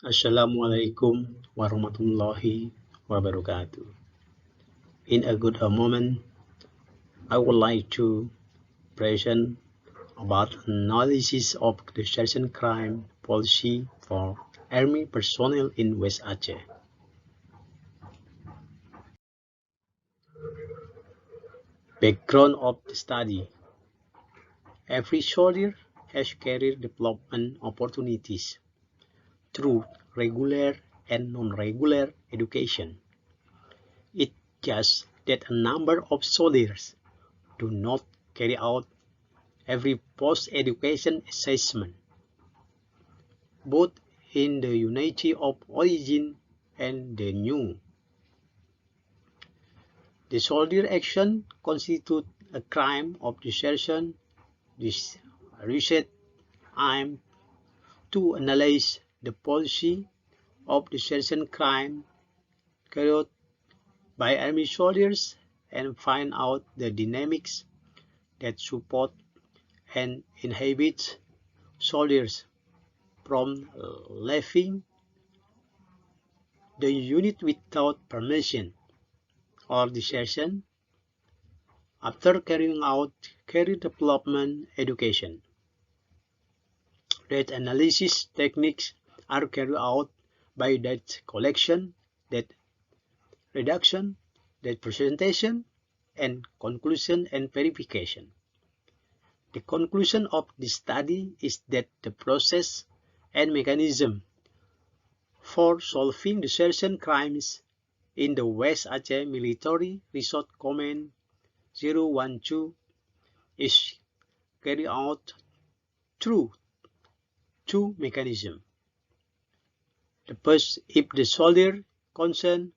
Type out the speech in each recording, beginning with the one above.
Assalamualaikum warahmatullahi wabarakatuh. In a good moment, I would like to present about analysis of desertion crime policy for army personnel in West Aceh. Background of the study. Every soldier has career development opportunities through regular and non-regular education. It's just that a number of soldiers do not carry out every post-education assessment, both in the unity of origin and the new. The soldier action constitutes a crime of desertion. This research aims to analyze the policy of desertion crime carried out by army soldiers and find out the dynamics that support and inhibit soldiers from leaving the unit without permission or desertion after carrying out career development education. Data analysis techniques are carried out by data collection, data reduction, data presentation, and conclusion and verification. The conclusion of this study is that the process and mechanism for solving desertion crimes in the West Aceh Military Resource Command 012 is carried out through two mechanisms. The first, if the soldier concerned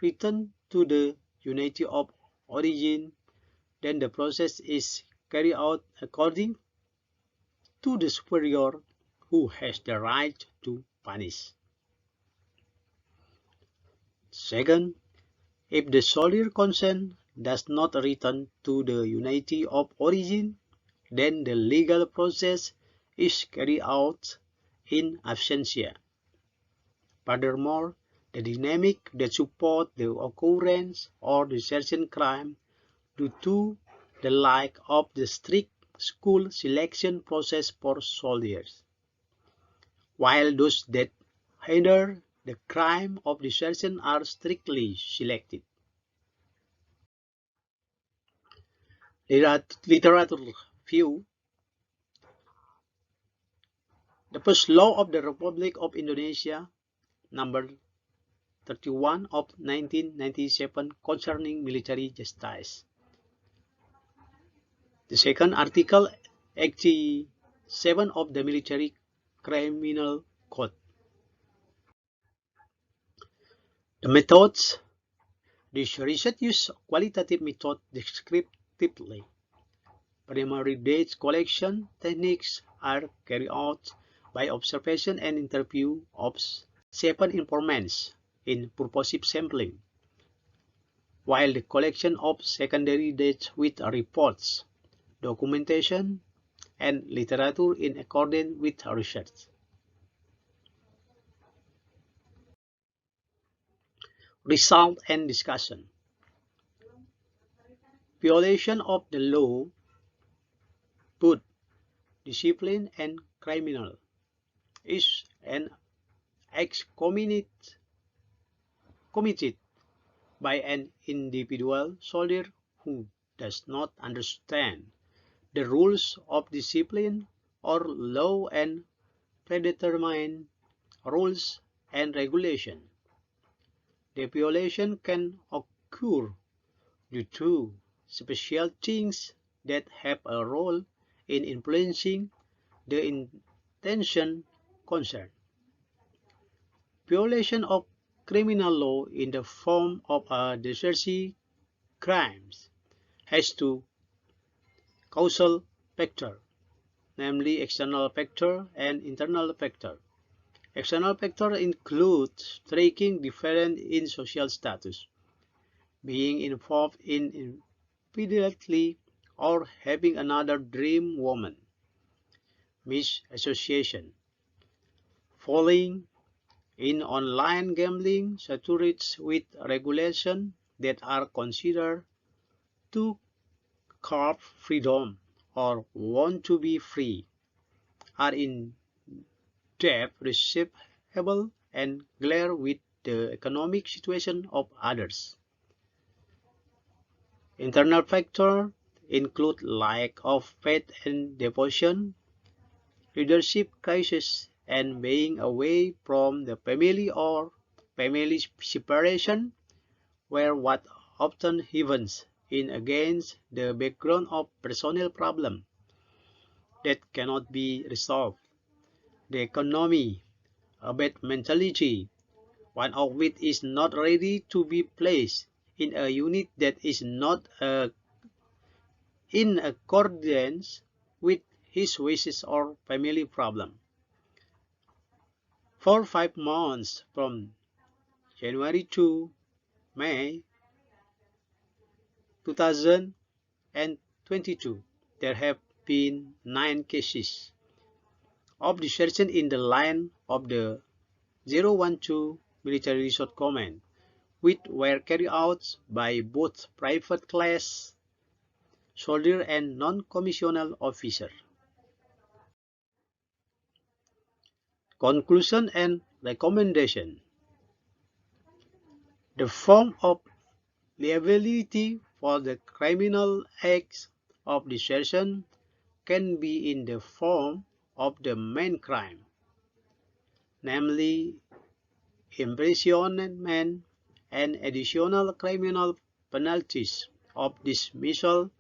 return to the unity of origin, then the process is carried out according to the superior who has the right to punish. Second, if the soldier concerned does not return to the unity of origin, then the legal process is carried out in absentia. Furthermore, the dynamic that support the occurrence or desertion crime due to the lack of the strict school selection process for soldiers, while those that hinder the crime of desertion are strictly selected. Literature view. The first law of the Republic of Indonesia, number 31 of 1997 concerning military justice. The second article, 87 of the Military Criminal Code. The methods. This research uses qualitative method descriptively. Primary data collection techniques are carried out by observation and interview of 7 informants in purposive sampling, while the collection of secondary data with reports, documentation, and literature in accordance with research. Result and discussion. Violation of the law, both discipline and criminal, is an act committed by an individual soldier who does not understand the rules of discipline or law and predetermined rules and regulation. The violation can occur due to special things that have a role in influencing the intention concerned. Violation of criminal law in the form of a desertion crimes has two causal factors, namely external factor and internal factor. External factors include striking difference in social status, being involved in infidelity, or having another dream woman, misassociation, falling in online gambling saturates with regulations that are considered to curb freedom or want to be free, are in depth receivable and glare with the economic situation of others. Internal factors include lack of faith and devotion, leadership crisis, and being away from the family or family separation, where what often happens in against the background of personal problems that cannot be resolved. The economy, a bad mentality, one of which is not ready to be placed in a unit that is not in accordance with his wishes or family problem. For 5 months from January to May 2022, there have been 9 cases of desertion in the line of the 012 military resort command, which were carried out by both private class soldiers and non-commissioned officers. Conclusion and recommendation. The form of liability for the criminal acts of desertion can be in the form of the main crime, namely imprisonment and additional criminal penalties of dismissal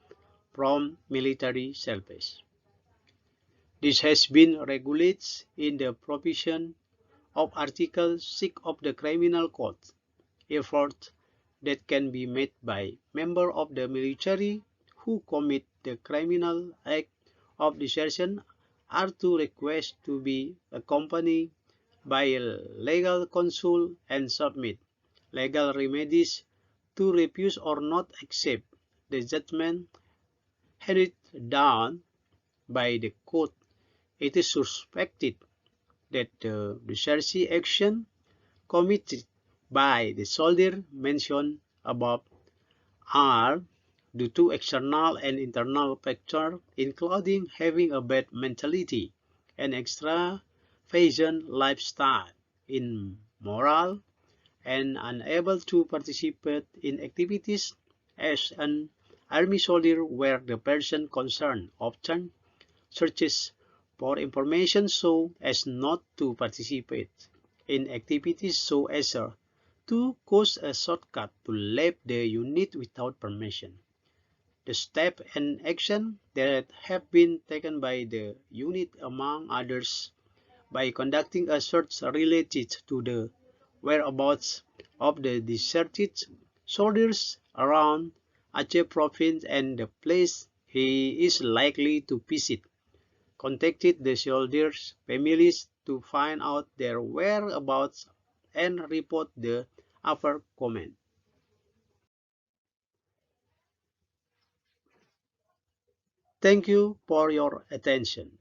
from military service. This has been regulated in the provision of Article 6 of the Criminal Code. Efforts that can be made by members of the military who commit the criminal act of desertion are to request to be accompanied by a legal counsel and submit legal remedies to refuse or not accept the judgment handed down by the court. It is suspected that the desertion action committed by the soldier mentioned above are due to external and internal factors, including having a bad mentality, an extravagant lifestyle, immoral, and unable to participate in activities as an army soldier where the person concerned often searches for information so as not to participate in activities so as to cause a shortcut to leave the unit without permission. The steps and actions that have been taken by the unit, among others, by conducting a search related to the whereabouts of the deserted soldiers around Aceh province and the place he is likely to visit, contacted the soldiers' families to find out their whereabouts and report the above comment. Thank you for your attention.